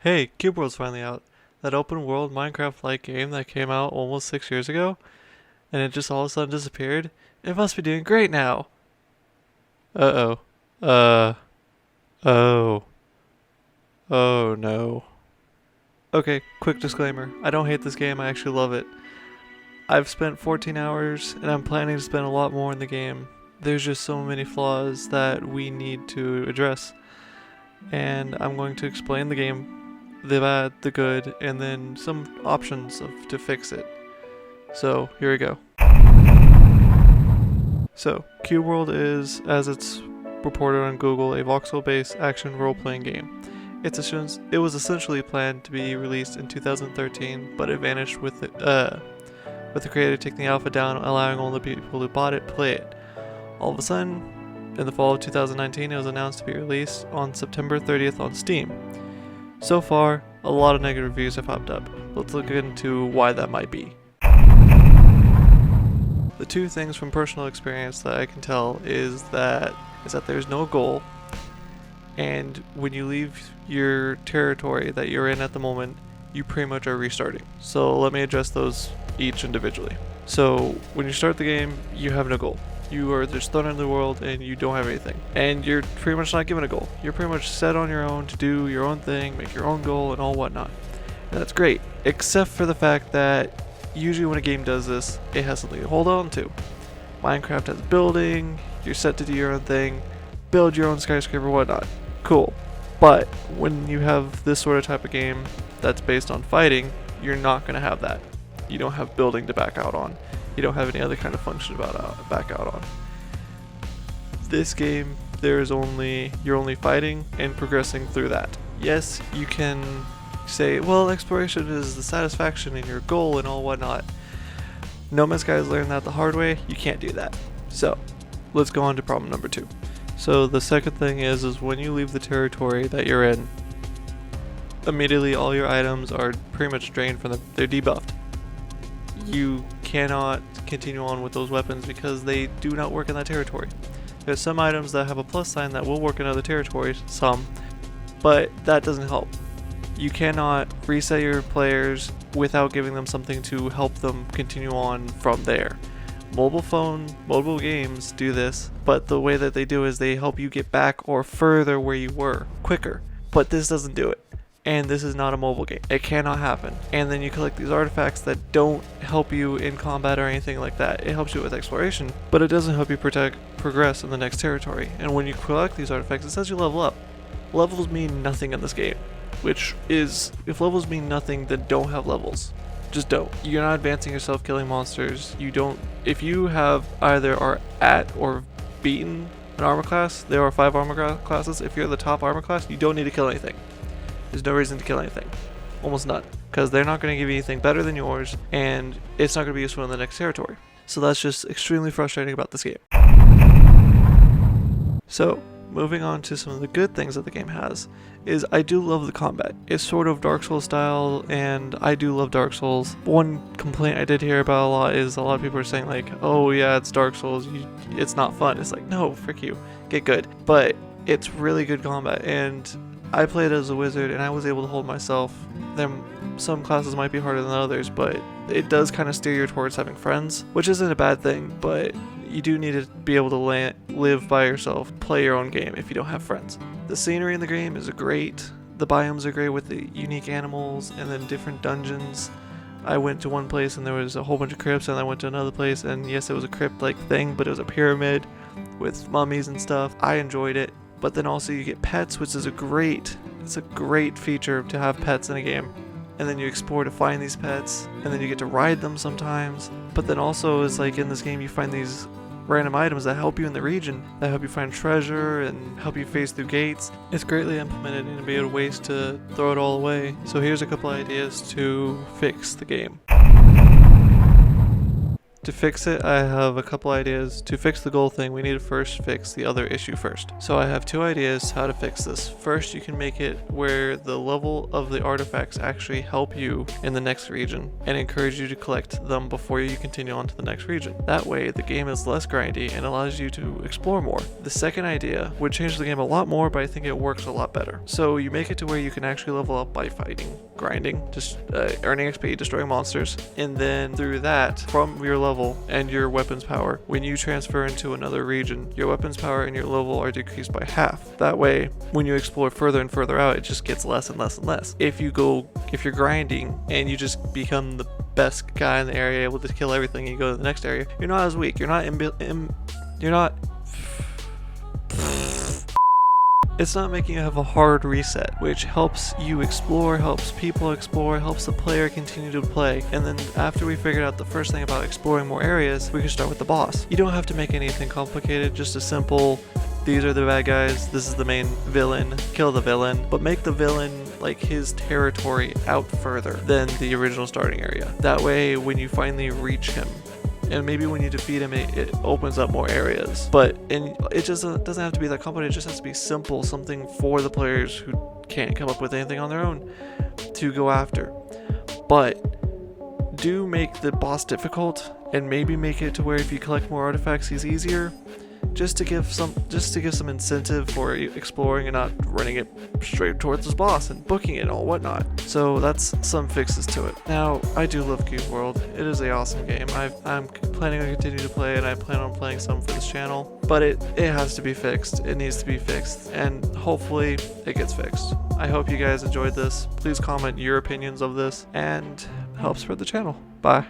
Hey, Cube World's finally out. That open world Minecraft-like game that came out almost 6 years ago, and it just all of a sudden disappeared. It must be doing great now. Uh-oh. Uh, oh. Oh no. Okay, quick disclaimer. I don't hate this game, I actually love it. I've spent 14 hours, and I'm planning to spend a lot more in the game. There's just so many flaws that we need to address, and I'm going to explain the game, the bad, the good, and then some options to fix it. So, here we go. So, Cube World is, as it's reported on Google, a voxel-based action role-playing game. It was essentially planned to be released in 2013, but it vanished with the creator taking the alpha down, allowing only people who bought it play it. All of a sudden, in the fall of 2019, it was announced to be released on September 30th on Steam. So far, a lot of negative reviews have popped up. Let's look into why that might be. The two things from personal experience that I can tell is that there's no goal, and when you leave your territory that you're in at the moment, you pretty much are restarting. So let me address those each individually. So when you start the game, you have no goal. You are just thrown into the world and you don't have anything. And you're pretty much not given a goal. You're pretty much set on your own to do your own thing, make your own goal and all whatnot. And that's great, except for the fact that usually when a game does this, it has something to hold on to. Minecraft has building, you're set to do your own thing, build your own skyscraper, whatnot. Cool. But when you have this sort of type of game that's based on fighting, you're not going to have that. You don't have building to back out on. You don't have any other kind of function to back out on. This game, you're only fighting and progressing through that. Yes, you can say, well, exploration is the satisfaction in your goal and all whatnot. No Man's Sky has learned that the hard way. You can't do that. So, let's go on to problem number 2. So the second thing is when you leave the territory that you're in, immediately all your items are pretty much drained from they're debuffed. You cannot continue on with those weapons because they do not work in that territory. There's some items that have a plus sign that will work in other territories, but that doesn't help. You cannot reset your players without giving them something to help them continue on from there. Mobile games do this, but the way that they do is they help you get back or further where you were quicker. But this doesn't do it. And this is not a mobile game. It cannot happen. And then you collect these artifacts that don't help you in combat or anything like that. It helps you with exploration, but it doesn't help you progress in the next territory. And when you collect these artifacts, it says you level up. Levels mean nothing in this game, which is, if levels mean nothing, then don't have levels. Just don't. You're not advancing yourself killing monsters. If you have either are at or beaten an armor class, there are 5 armor classes. If you're the top armor class, you don't need to kill anything. There's no reason to kill anything. Almost none. Because they're not going to give you anything better than yours, and it's not going to be useful in the next territory. So that's just extremely frustrating about this game. So, moving on to some of the good things that the game has, is I do love the combat. It's sort of Dark Souls style, and I do love Dark Souls. One complaint I did hear about a lot is a lot of people are saying like, oh yeah, it's Dark Souls, it's not fun. It's like, no, frick you, get good. But it's really good combat, and I played as a wizard, and I was able to hold myself. Some classes might be harder than others, but it does kind of steer you towards having friends, which isn't a bad thing, but you do need to be able to live by yourself, play your own game if you don't have friends. The scenery in the game is great. The biomes are great with the unique animals and then different dungeons. I went to one place and there was a whole bunch of crypts, and I went to another place and yes, it was a crypt-like thing, but it was a pyramid with mummies and stuff. I enjoyed it. But then also you get pets, which is a great feature to have pets in a game. And then you explore to find these pets, and then you get to ride them sometimes. But then also it's like in this game you find these random items that help you in the region, that help you find treasure and help you phase through gates. It's greatly implemented, and it'd be a waste to throw it all away. So here's a couple ideas to fix the game. To fix it, I have a couple ideas. To fix the goal thing, we need to first fix the other issue first. So I have 2 ideas how to fix this. First, you can make it where the level of the artifacts actually help you in the next region and encourage you to collect them before you continue on to the next region. That way, the game is less grindy and allows you to explore more. The second idea would change the game a lot more, but I think it works a lot better. So you make it to where you can actually level up by fighting, grinding, just earning XP, destroying monsters, and then through that, from your level and your weapons power, when you transfer into another region, your weapons power and your level are decreased by half. That way, when you explore further and further out, it just gets less and less and less. If you're grinding and you just become the best guy in the area, able to kill everything, and you go to the next area, you're not as weak. It's not making you have a hard reset, which helps you explore, helps people explore, helps the player continue to play. And then after we figured out the first thing about exploring more areas, we can start with the boss. You don't have to make anything complicated, just a simple, these are the bad guys, this is the main villain, kill the villain, but make the villain like his territory out further than the original starting area. That way, when you finally reach him, and maybe when you defeat him, it opens up more areas. But it just doesn't have to be that complicated. It just has to be simple, something for the players who can't come up with anything on their own to go after. But do make the boss difficult, and maybe make it to where if you collect more artifacts, he's easier. Just to give some incentive for exploring and not running it straight towards this boss and booking it and all whatnot. So that's some fixes to it. Now, I do love Cube World. It is an awesome game. I'm planning on continuing to play, and I plan on playing some for this channel. But it has to be fixed. It needs to be fixed, and hopefully it gets fixed. I hope you guys enjoyed this. Please comment your opinions of this, and help spread the channel. Bye.